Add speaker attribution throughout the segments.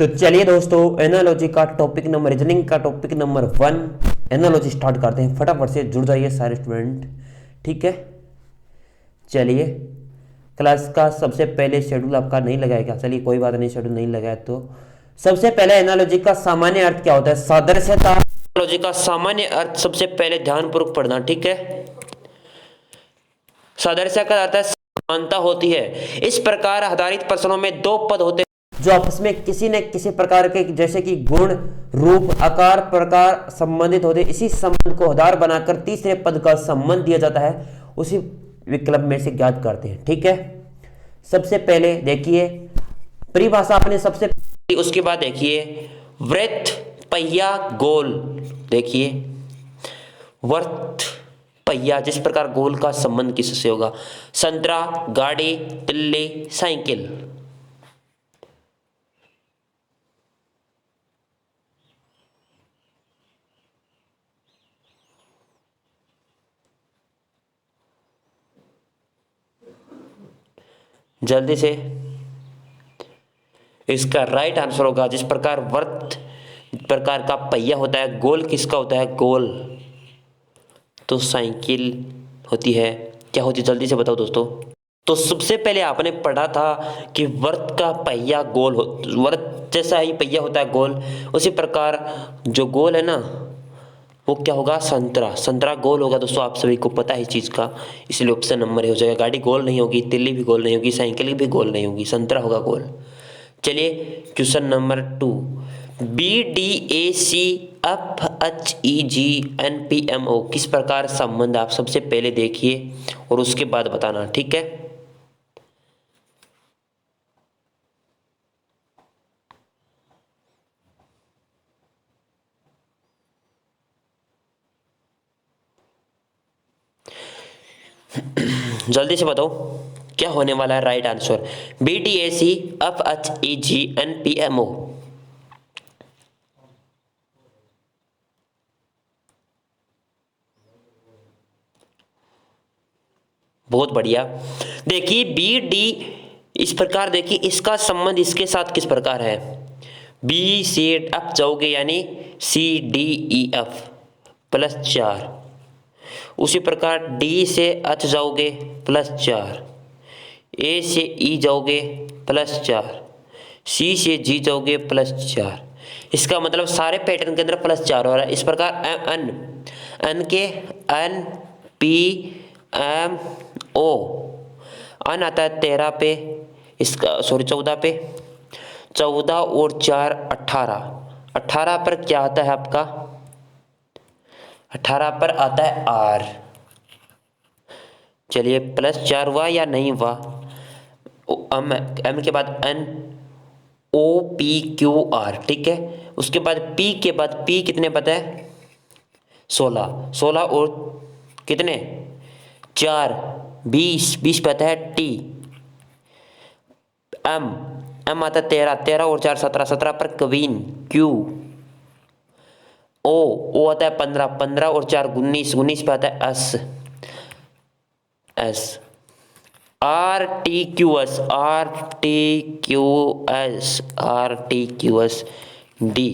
Speaker 1: तो चलिए दोस्तों, एनालॉजी का टॉपिक नंबर रीजनिंग का टॉपिक नंबर 1 एनालॉजी स्टार्ट करते हैं। फटाफट से जुड़ जाइए सारे स्टूडेंट, ठीक है। चलिए, क्लास का सबसे पहले शेड्यूल आपका नहीं लगाएगा, चलिए कोई बात नहीं, शेड्यूल नहीं लगाया तो सबसे पहले एनालॉजी का सामान्य अर्थ क्या होता है, सादृश्यता। एनालॉजी का सामान्य अर्थ सबसे पहले ध्यानपूर्वक पढ़ना, ठीक है। सादृश्य का अर्थ है समानता होती है। इस प्रकार आधारित प्रश्नों में दो पद होते हैं जो आपस में किसी न किसी प्रकार के जैसे कि गुण, रूप, आकार, प्रकार संबंधित होते हैं। इसी संबंध को आधार बनाकर तीसरे पद का संबंध दिया जाता है, उसी विकल्प में से ज्ञात करते हैं, ठीक है। सबसे पहले देखिए परिभाषा अपने सबसे, उसके बाद देखिए वृत्त, पहिया, गोल। देखिए वृत्त, पहिया, जिस प्रकार गोल का संबंध किससे होगा, संतरा, गाड़ी, तिल्ली, साइकिल। जल्दी से इसका राइट आंसर होगा, जिस प्रकार वृत्त प्रकार का पहिया होता है, गोल किसका होता है, गोल तो साइकिल होती है। क्या होती है जल्दी से बताओ दोस्तों। तो सबसे पहले आपने पढ़ा था कि वृत्त का पहिया गोल हो, वृत्त जैसा ही पहिया होता है गोल, उसी प्रकार जो गोल है ना वो क्या होगा, संतरा। संतरा गोल होगा दोस्तों, आप सभी को पता है इस चीज़ का, इसलिए ऑप्शन नंबर हो जाएगा। गाड़ी गोल नहीं होगी, तिल्ली भी गोल नहीं होगी, साइकिल भी गोल नहीं होगी, संतरा होगा गोल। चलिए question number 2, B D A C F H E G N P M O किस प्रकार संबंध, आप सबसे पहले देखिए और उसके बाद बताना, ठीक है। जल्दी से बताओ क्या होने वाला है right answer, B D A C F H E G N P M O. बहुत बढ़िया। देखिए बी डी इस प्रकार, देखिए इसका संबंध इसके साथ किस प्रकार है, बी से एफ जाओगे यानी सी डी ई एफ +4, उसी प्रकार डी से एच जाओगे +4, ए से ई जाओगे +4, सी से जी जाओगे +4। इसका मतलब सारे पैटर्न के अंदर +4 हो रहा है। इस प्रकार एन एन के एन पी एम ओ, अन आता है 13 पे, इसका सॉरी 14 पे, 14 और 4 18, 18 पर क्या आता है आपका, 18 पर आता है आर। चलिए +4 हुआ या नहीं हुआ, एम के बाद N O P Q R, ठीक है। उसके बाद पी के बाद पी कितने पता है, 16, 16 और कितने 4 20, 20 पता है टी। एम एम आता है 13, 13 और 4 17, 17 पर क्वीन क्यू। ओ आता है 15, 15 और 4 19, 19 पे आता है S S. R T Q S, R T Q S, R T Q S D.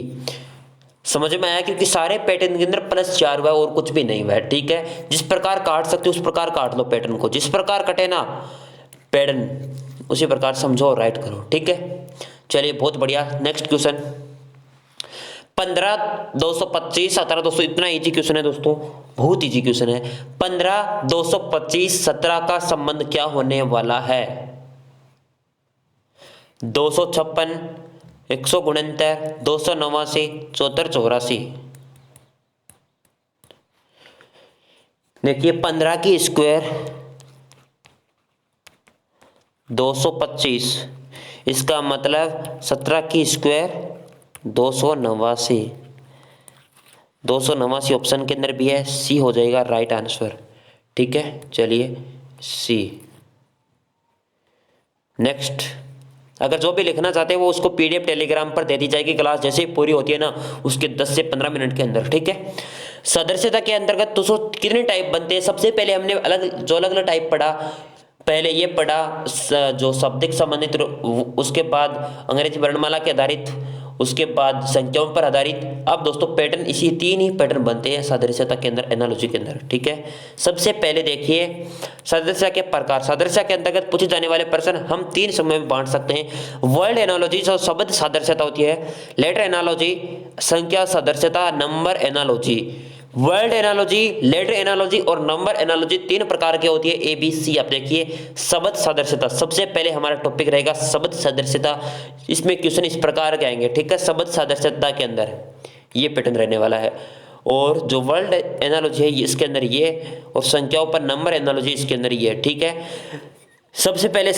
Speaker 1: समझ में आया, क्योंकि सारे पैटर्न के अंदर +4 हुआ और कुछ भी नहीं हुआ है, ठीक है। जिस प्रकार काट सकते हो उस प्रकार काट लो पैटर्न को, जिस प्रकार कटे ना पैटर्न उसी प्रकार समझो और राइट करो, ठीक है। चलिए बहुत बढ़िया। नेक्स्ट क्वेश्चन 15 225 17 200, इतना इजी क्वेश्चन है दोस्तों, बहुत इजी क्वेश्चन है। 15 225 17 का संबंध क्या होने वाला है, 256 169 289 74 84। देखिए 15 की स्क्वायर 225, इसका मतलब 17 की स्क्वायर 289, 289 ऑप्शन के अंदर भी है, सी हो जाएगा राइट आंसर, ठीक है। चलिए सी। नेक्स्ट, अगर जो भी लिखना चाहते हैं वो उसको पीडीएफ टेलीग्राम पर दे दी जाएगी, क्लास जैसे ही पूरी होती है ना उसके 10 से 15 मिनट के अंदर, ठीक है। सदस्यता के अंतर्गत दोस्तों कितने टाइप बनते हैं, सबसे पहले हमने अलग अलग टाइप पढ़ा, पहले ये पढ़ा जो शाब्दिक संबंधित, उसके बाद अंग्रेजी वर्णमाला के आधारित, उसके बाद संख्याओं पर आधारित। अब दोस्तों पैटर्न इसी 3 ही पैटर्न बनते हैं सादृश्यता के अंदर, एनालॉजी के अंदर, ठीक है। सबसे पहले देखिए सादृश्यता के प्रकार। सादृश्यता के अंतर्गत पूछे जाने वाले प्रश्न हम 3 समूह में बांट सकते हैं। वर्ड एनालॉजी जो शब्द सादृश्यता होती है, लेटर एनालॉजी संख्या सादृश्यता, number analogy. Word analogy, letter analogy और नंबर एनालॉजी 3 प्रकार की होती है, ABC। आप देखिए शब्द सादृश्यता, सबसे पहले हमारा टॉपिक रहेगा शब्द सादृश्यता। इसमें क्वेश्चन इस प्रकार के आएंगे, ठीक है। शब्द सादृश्यता के अंदर ये पैटर्न रहने वाला है, और जो वर्ड एनालॉजी है इसके अंदर ये, और संख्याओं पर नंबर एनालॉजी इसके अंदर ये, ठीक है। सबसे पहले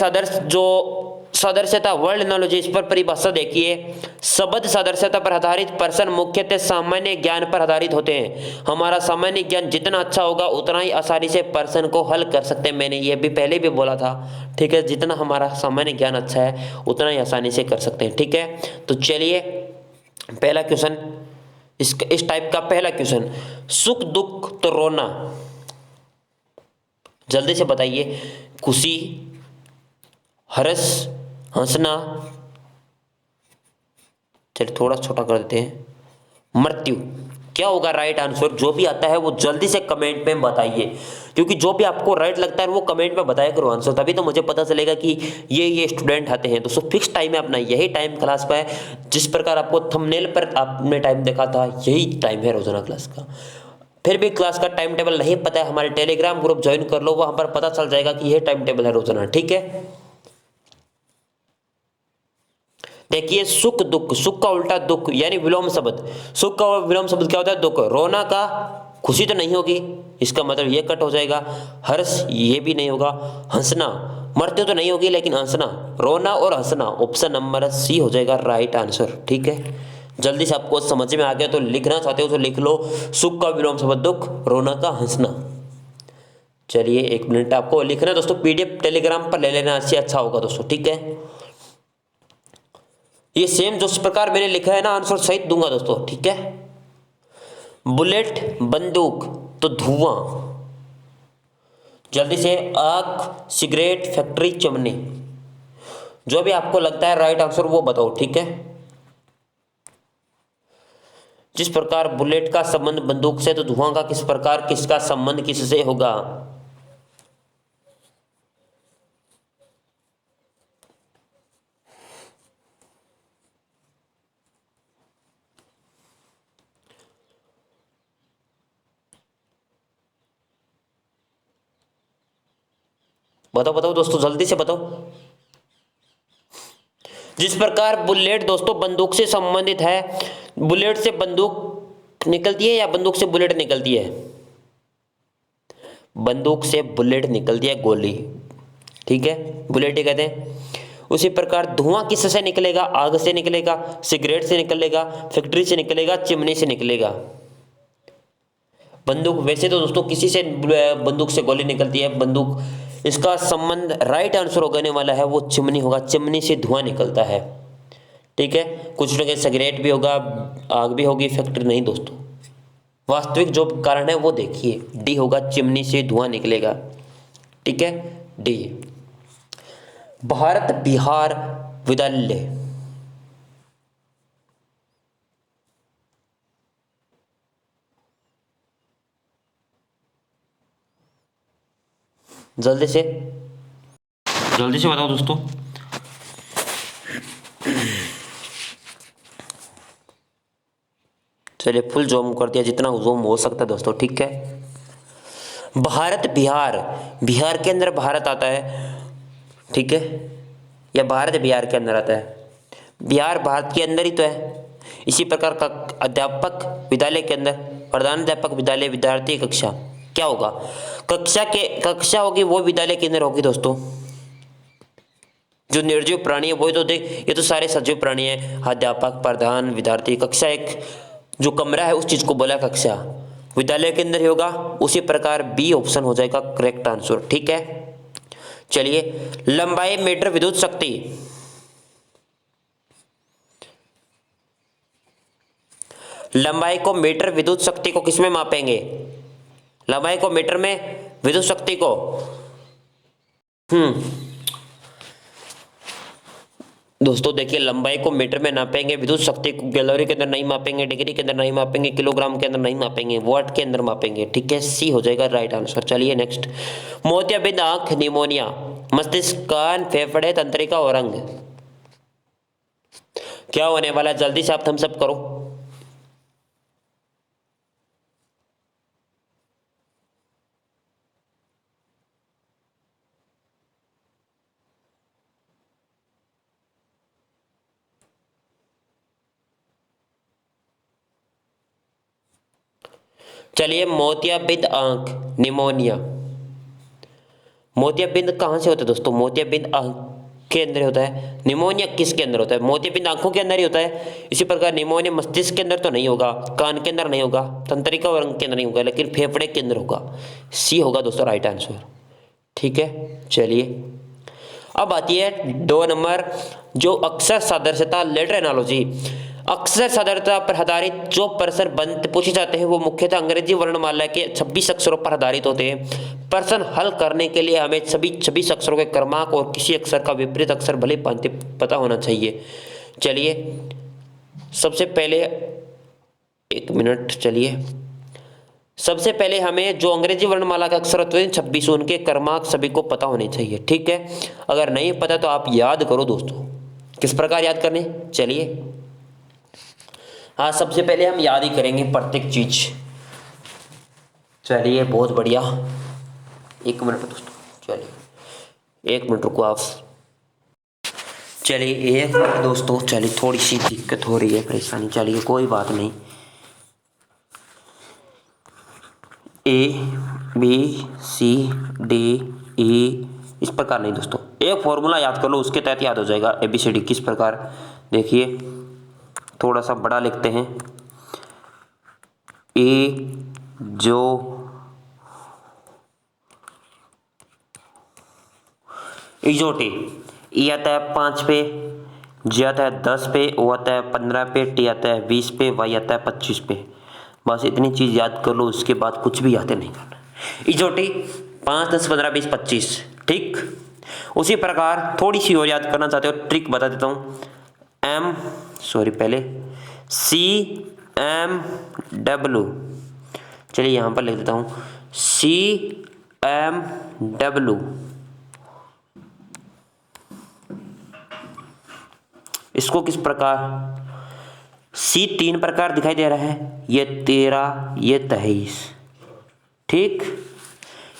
Speaker 1: सादृश्यता वर्ड एनालॉजी, इस पर परिभाषा देखिए। शब्द सादृश्यता पर आधारित प्रश्न मुख्यतः सामान्य ज्ञान पर आधारित होते हैं। हमारा सामान्य ज्ञान जितना अच्छा होगा उतना ही आसानी से प्रश्न को हल कर सकते हैं। मैंने ये भी पहले भी बोला था, ठीक है। जितना हमारा सामान्य ज्ञान अच्छा है उतना ही आसानी से कर सकते हैं, ठीक है। तो चलिए पहला क्वेश्चन, इस टाइप का पहला क्वेश्चन, सुख दुख तो रोना, जल्दी से बताइए। खुशी, हर्ष, हंसना, चलिए थोड़ा छोटा कर देते हैं, मृत्यु। क्या होगा राइट आंसर? जो भी आता है वो जल्दी से कमेंट में बताइए, क्योंकि जो भी आपको राइट लगता है वो कमेंट में बताया करो आंसर, तभी तो मुझे पता चलेगा कि ये स्टूडेंट आते हैं। दोस्तों फिक्स टाइम है अपना, यही टाइम क्लास का है। जिस प्रकार आपको थंबनेल पर आपने टाइम देखा था, यही टाइम है रोजाना क्लास का। फिर भी क्लास का टाइम टेबल नहीं पता है, हमारे टेलीग्राम ग्रुप ज्वाइन कर लो, वहां पर पता चल जाएगा कि यह टाइम टेबल है रोजाना, ठीक है। देखिए सुख दुख, सुख का उल्टा दुख यानी विलोम शब्द। सुख का विलोम शब्द क्या होता है? दुख। रोना का खुशी तो नहीं होगी, इसका मतलब ये कट हो जाएगा। हर्ष ये भी नहीं होगा। हंसना, मरते तो नहीं होगी लेकिन हंसना, रोना और हंसना, ऑप्शन नंबर सी हो जाएगा राइट आंसर, ठीक है। जल्दी से आपको समझ में आ गया तो लिखना चाहते हो तो लिख लो, सुख का विलोम शब्द दुख, रोना का हंसना। चलिए 1 मिनट आपको लिखना दोस्तों, PDF टेलीग्राम पर ले लेना, इससे अच्छा होगा दोस्तों, ठीक है। ये सेम जिस प्रकार मैंने लिखा है ना, आंसर सहित दूंगा दोस्तों, ठीक है। बुलेट बंदूक तो धुआं, जल्दी से आग, सिगरेट, फैक्ट्री, चिमनी, जो भी आपको लगता है राइट आंसर वो बताओ, ठीक है। जिस प्रकार बुलेट का संबंध बंदूक से, तो धुआं का किस प्रकार किसका संबंध किससे होगा? बताओ बताओ दोस्तों, जल्दी से बताओ। जिस प्रकार बुलेट दोस्तों बंदूक से संबंधित है, बुलेट से बंदूक निकलती है या बंदूक से बुलेट निकलती है? बंदूक से बुलेट निकलती है, गोली, ठीक है, बुलेट ही कहते हैं। उसी प्रकार धुआं किससे निकलेगा? आग से निकलेगा, सिगरेट से निकलेगा, फैक्ट्री से निकलेगा, चिमनी से निकलेगा। बंदूक, वैसे तो दोस्तों किसी से बंदूक से गोली निकलती है, बंदूक, इसका संबंध राइट आंसर होने वाला है वो चिमनी होगा, चिमनी से धुआं निकलता है, ठीक है। कुछ लोग सिगरेट भी होगा, आग भी होगी, फैक्ट्री नहीं दोस्तों। वास्तविक जो कारण है वो देखिए, डी होगा, चिमनी से धुआं निकलेगा, ठीक है, डी। भारत बिहार विद्यालय, जल्दी से बताओ दोस्तों। चलिए फुल जूम कर दिया, जितना जूम हो सकता है दोस्तों, ठीक है। भारत बिहार, बिहार के अंदर भारत आता है, ठीक है, या भारत बिहार के अंदर आता है? बिहार भारत के अंदर ही तो है। इसी प्रकार का अध्यापक विद्यालय के अंदर, प्रधान अध्यापक विद्यालय, विद्यार्थी कक्षा, क्या होगा? कक्षा होगी वो विद्यालय के अंदर होगी दोस्तों। जो निर्जीव प्राणी है वही तो देख, ये तो सारे सजीव प्राणी है। अध्यापक, प्रधान, विद्यार्थी, कक्षा एक जो कमरा है उस चीज को बोला कक्षा, विद्यालय के अंदर ही होगा। उसी प्रकार बी ऑप्शन हो जाएगा करेक्ट आंसर, ठीक है। चलिए लंबाई मीटर विद्युत शक्ति, लंबाई को मीटर विद्युत शक्ति को किसमें मापेंगे? लंबाई को मीटर में, विद्युत शक्ति को, दोस्तों देखिए, लंबाई को मीटर में नापेंगे, विद्युत शक्ति को कैलोरी के अंदर नहीं मापेंगे, डिग्री के अंदर नहीं मापेंगे, किलोग्राम के अंदर नहीं मापेंगे, वाट के अंदर मापेंगे। ठीक है, सी हो जाएगा राइट आंसर। चलिए नेक्स्ट, मोतियाबिंद आंख, निमोनिया, मस्तिष्क, कान, फेफड़े, तंत्रिका और अंग। क्या होने वाला है, जल्दी से आप थम्स अप करो। चलिए, मोतियाबिंद आंख, निमोनिया। मोतियाबिंद कहाँ से होता है दोस्तों? मोतियाबिंद आंख के अंदर होता है। निमोनिया किसके अंदर होता है? मोतियाबिंद आंखों के अंदर ही होता है। इसी प्रकार निमोनिया मस्तिष्क के अंदर तो नहीं होगा, कान के अंदर नहीं होगा, तंत्रिका और अंग के अंदर नहीं होगा, लेकिन फेफड़े के अंदर होगा। सी होगा दोस्तों राइट आंसर। ठीक है, चलिए अब आती है 2 नंबर, जो अक्षर सादृश्यता, लेटर एनालॉजी। अक्षर सादृश्यता पर आधारित जो प्रश्न बनते पूछे जाते हैं वो मुख्यतः अंग्रेजी वर्णमाला के 26 अक्षरों पर आधारित होते हैं। प्रश्न हल करने के लिए हमें सभी 26 अक्षरों के क्रमांक और किसी अक्षर का विपरीत अक्षर भले पता होना चाहिए। चलिए सबसे पहले, एक मिनट, चलिए सबसे पहले हमें जो अंग्रेजी वर्णमाला का अक्षर होते हैं 26, उनके क्रमांक सभी को पता होने चाहिए। ठीक है, अगर नहीं पता तो आप याद करो दोस्तों। किस प्रकार याद करने, चलिए हाँ, सबसे पहले हम याद ही करेंगे प्रत्येक चीज। चलिए बहुत बढ़िया, एक मिनट दोस्तों, चलिए 1 मिनट रुको आप। चलिए 1 मिनट दोस्तों, चलिए थोड़ी सी दिक्कत हो रही है, परेशानी, चलिए कोई बात नहीं। ABCDE इस प्रकार नहीं दोस्तों, एक फॉर्मूला याद कर लो, उसके तहत याद हो जाएगा। ABCD किस प्रकार, देखिए थोड़ा सा बड़ा लिखते हैं। ए जो इजोटे, ई आता है 5 पे, जी आता है 10 पे, ओ आता है 15 पे, टी आता है 20 पे, वाई आता है 25 पे। बस इतनी चीज याद कर लो, उसके बाद कुछ भी याद नहीं करना। इजोटी 5, 10, 15, 20, 25। ठीक, उसी प्रकार थोड़ी सी और याद करना चाहते हो, ट्रिक बता देता हूँ। पहले CMW, चलिए यहाँ पर लिख देता हूँ CMW। इसको किस प्रकार, C 3 प्रकार दिखाई दे रहा है, ये 13, ये 23। ठीक,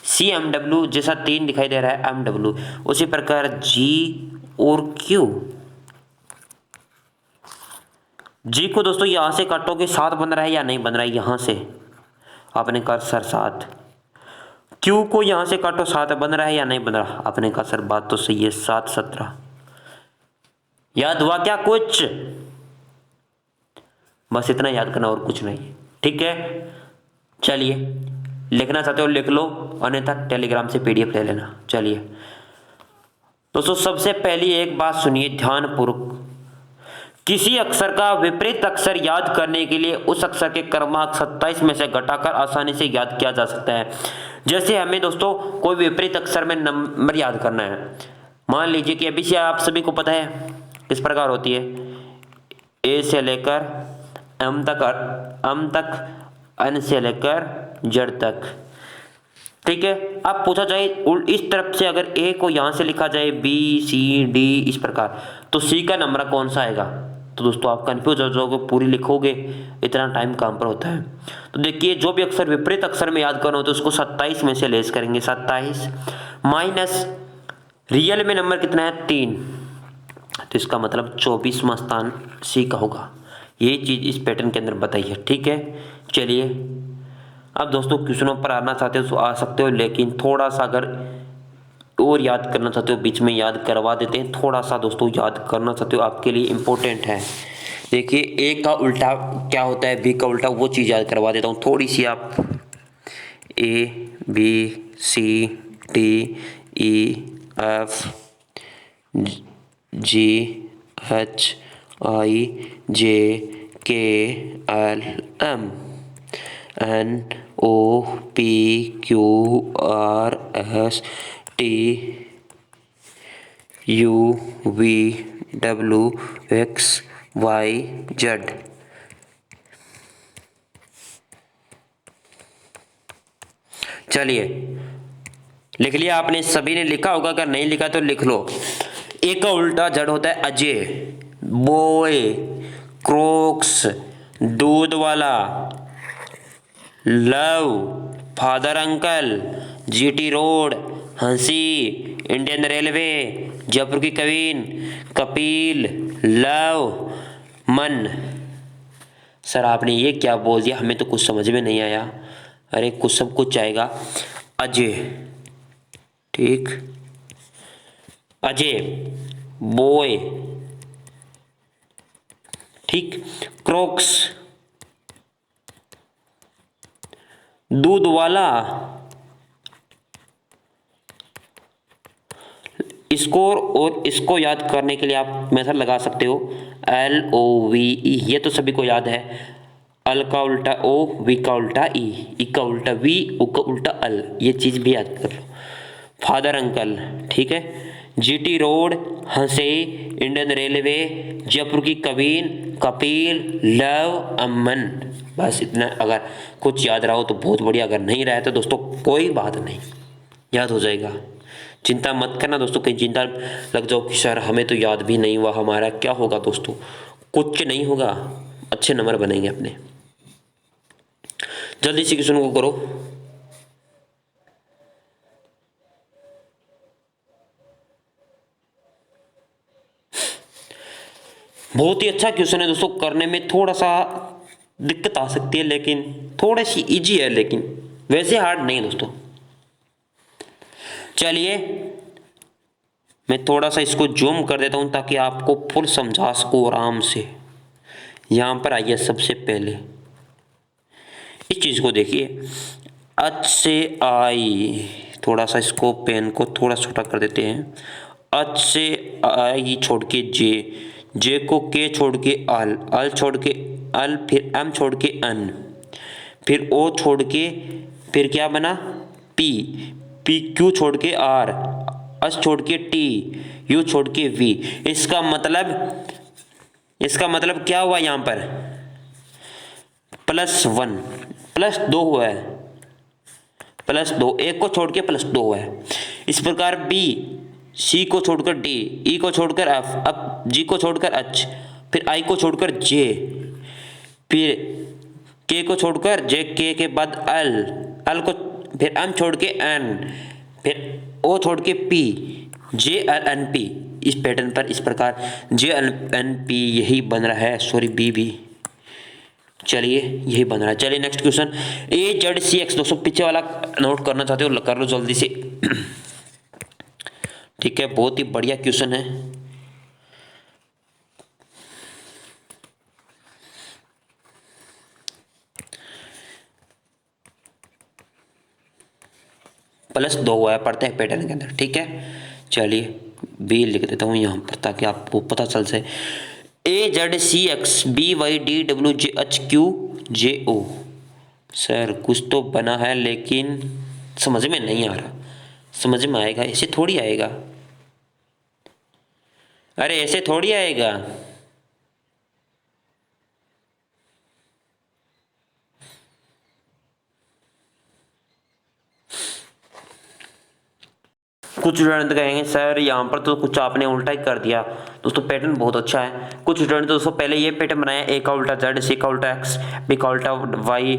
Speaker 1: CMW जैसा 3 दिखाई दे रहा है MW, उसी प्रकार G और Q। G को दोस्तों यहां से काटोगे 7 बन रहा है या नहीं बन रहा है, यहां से आपने कर्सर 7। Q को यहां से काटो, 7 बन रहा है या नहीं बन रहा, आपने कर्सर, बात तो सही है, 7, 17। याद हुआ क्या कुछ? बस इतना याद करना और कुछ नहीं। ठीक है, चलिए लिखना चाहते हो लिख लो, अन्यथा टेलीग्राम से PDF ले लेना। चलिए दोस्तों, सबसे पहली एक बात सुनिए ध्यानपूर्वक। किसी अक्षर का विपरीत अक्षर याद करने के लिए उस अक्षर के क्रमांक 27 में से घटाकर आसानी से याद किया जा सकता है। जैसे हमें दोस्तों कोई विपरीत अक्षर में नंबर याद करना है, मान लीजिए कि ABC आप सभी को पता है किस प्रकार होती है, A से लेकर M तक, N से लेकर Z तक। ठीक है, अब पूछा जाए इस तरफ से, अगर A को यहां से लिखा जाए B C D इस प्रकार, तो C का नंबर कौन सा आएगा? तो दोस्तों आप कंफ्यूज हो जाओगे, पूरी लिखोगे, इतना टाइम काम पर होता है। तो देखिए, जो भी अक्षर विपरीत अक्षर में याद करना हो तो उसको 27 में से लेस करेंगे, 27 माइनस रियल में नंबर कितना है 3, तो इसका मतलब 24वां स्थान C का होगा। ये चीज इस पैटर्न के अंदर बताई है। ठीक है, चलिए अब दोस्तों क्वेश्चनों पर आना चाहते हो तो आ सकते हो, लेकिन थोड़ा सा अगर और याद करना चाहते हो बीच में याद करवा देते हैं, थोड़ा सा दोस्तों याद करना चाहते हो आपके लिए इम्पोर्टेंट है। देखिए A का उल्टा क्या होता है, B का उल्टा, वो चीज़ याद करवा देता हूँ थोड़ी सी। आप ABCDEFGHIJKLM NOPQRSTUVW W X Y Z. चलिए लिख लिया आपने, सभी ने लिखा होगा, अगर नहीं लिखा तो लिख लो। ए का उल्टा जड़ होता है अजय, बॉय, क्रॉक्स, दूध वाला, love, father uncle, GT road, हंसी, इंडियन रेलवे, जयपुर की कवीन, कपिल, लव, मन। सर आपने ये क्या बोल दिया, हमें तो कुछ समझ में नहीं आया। अरे कुछ सब कुछ आएगा। अजय, ठीक, अजय, बॉय, ठीक, क्रॉक्स, दूध वाला, स्कोर, और इसको याद करने के लिए आप मेथड लगा सकते हो LOVE, ये तो सभी को याद है। अल का उल्टा ओ, वी का उल्टा ई का उल्टा वी, उ का उल्टा अल, ये चीज़ भी याद कर लो। फादर अंकल, ठीक है, जीटी रोड, हंसे, इंडियन रेलवे, जयपुर की कवीन, कपिल, लव, अमन। बस इतना, अगर कुछ याद रहा हो तो बहुत बढ़िया, अगर नहीं रहा तो दोस्तों कोई बात नहीं, याद हो जाएगा। चिंता मत करना दोस्तों, कहीं चिंता लग जाओ कि सर हमें तो याद भी नहीं हुआ, हमारा क्या होगा दोस्तों, कुछ नहीं होगा, अच्छे नंबर बनेंगे अपने। जल्दी से क्वेश्चन को करो। बहुत ही अच्छा क्वेश्चन है दोस्तों, करने में थोड़ा सा दिक्कत आ सकती है, लेकिन थोड़ी सी इजी है, लेकिन वैसे हार्ड नहीं है दोस्तों। चलिए मैं थोड़ा सा इसको जूम कर देता हूं ताकि आपको फुल समझा सकूं आराम से। यहां पर आइए, सबसे पहले इस चीज को देखिए, अच से आई, थोड़ा सा इसको पेन को थोड़ा छोटा कर देते हैं। अच से आई छोड़ के जे, जे को के छोड़ के अल, अल छोड़ के अल, फिर एम छोड़ के अन, फिर ओ छोड़ के, फिर क्या बना पी, पी क्यू छोड़ के आर, एस छोड़ के टी, यू छोड़ के वी। इसका मतलब क्या हुआ, यहां पर +1, +2 हुआ है, +2, एक को छोड़ के +2 हुआ है। इस प्रकार बी, सी को छोड़कर डी, ई को छोड़कर एफ, अब जी को छोड़कर एच, फिर आई को छोड़कर जे, फिर के को छोड़कर जे, के बाद एल, एल को फिर एम छोड़ के एन, फिर ओ छोड़ के P, J L N P. इस पैटर्न पर इस प्रकार जे एल एन पी यही बन रहा है, सॉरी बी भी, चलिए यही बन रहा है। चलिए नेक्स्ट क्वेश्चन, ए जेड सी एक्स। दोस्तों पीछे वाला नोट करना चाहते हो कर लो जल्दी से। ठीक है, बहुत ही बढ़िया क्वेश्चन है। +2 हुआ है, पढ़ते हैं पैटर्न के अंदर, ठीक है। चलिए बी लिख देता हूँ यहाँ पर ताकि आपको पता चल सके। A Z C X B Y D W J H Q J O. Sir कुछ तो बना है लेकिन समझ में नहीं आ रहा, समझ में आएगा, ऐसे थोड़ी आएगा, अरे ऐसे थोड़ी आएगा। कुछ स्टूडेंट कहेंगे सर यहाँ पर तो कुछ आपने उल्टा ही कर दिया। दोस्तों पैटर्न बहुत अच्छा है। कुछ स्टूडेंट तो दोस्तों पहले ये पैटर्न बनाया, ए का उल्टा जेड, सी का उल्टा एक्स, बी का उल्टा वाई,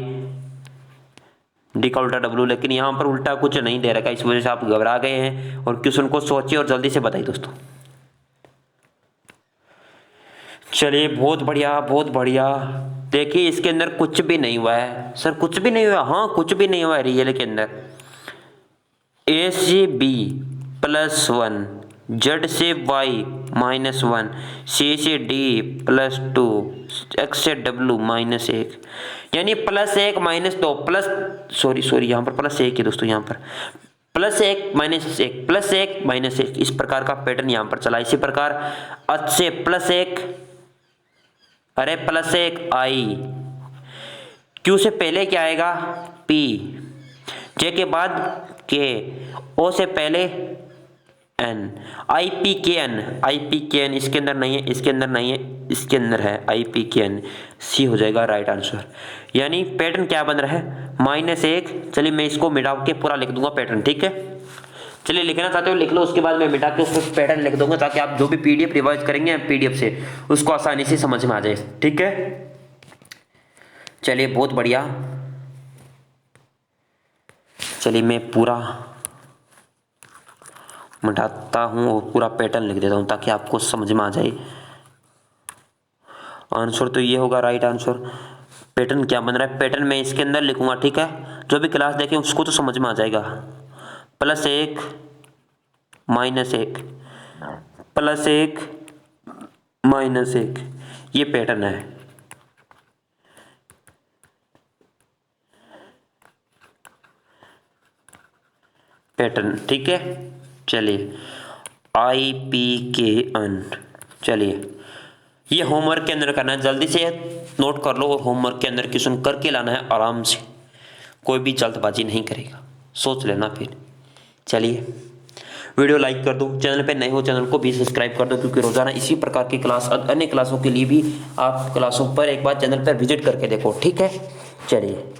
Speaker 1: डी का उल्टा डब्ल्यू, लेकिन यहाँ पर उल्टा कुछ नहीं दे रखा, इस वजह से आप घबरा गए हैं और क्वेश्चन को सोचिए और जल्दी से बताइए दोस्तों। चलिए बहुत बढ़िया बहुत बढ़िया। देखिए इसके अंदर कुछ भी नहीं हुआ है सर, कुछ भी नहीं हुआ, हाँ कुछ भी नहीं हुआ है रियल के अंदर। ए से बी +1, जेड से वाई -1, सी से डी +2, एक्स से डब्ल्यू -1, यानी +1 -2 प्लस सॉरी यहाँ पर +1 है दोस्तों, यहाँ पर +1 -1 +1 -1, इस प्रकार का पैटर्न यहाँ पर चला। इसी प्रकार अच से +1, अरे +1 आई, क्यू से पहले क्या आएगा पी, जे के बाद के, ओ से पहले एन, IPKN इसके अंदर नहीं है, इसके अंदर नहीं है, इसके अंदर है IPKN, सी हो जाएगा राइट आंसर। यानी पैटर्न क्या बन रहा है, -1। चलिए मैं इसको मिटा के पूरा लिख दूंगा पैटर्न, ठीक है। चलिए लिखना चाहते हो लिख लो, उसके बाद मैं मिटा के उसमें पैटर्न लिख दूंगा ताकि आप जो भी PDF रिवाइज करेंगे PDF से उसको आसानी से समझ में आ जाए, ठीक है। चलिए बहुत बढ़िया। चलिए मैं पूरा मिटाता हूँ और पूरा पैटर्न लिख देता हूँ ताकि आपको समझ में आ जाए। आंसर तो ये होगा राइट आंसर। पैटर्न क्या बन रहा है, पैटर्न मैं इसके अंदर लिखूंगा, ठीक है। जो भी क्लास देखें उसको तो समझ में आ जाएगा। +1 -1 +1 -1, ये पैटर्न है। पैटर्न, ठीक है। चलिए IPKN, चलिए ये होमवर्क के अंदर करना है, जल्दी से नोट कर लो और होमवर्क के अंदर क्वेश्चन करके लाना है आराम से, कोई भी जल्दबाजी नहीं करेगा, सोच लेना फिर। चलिए वीडियो लाइक कर दो, चैनल पे नए हो चैनल को भी सब्सक्राइब कर दो, क्योंकि रोजाना इसी प्रकार की क्लास अन्य क्लासों के लिए भी आप क्लासों पर एक बार चैनल पर विजिट करके देखो, ठीक है। चलिए।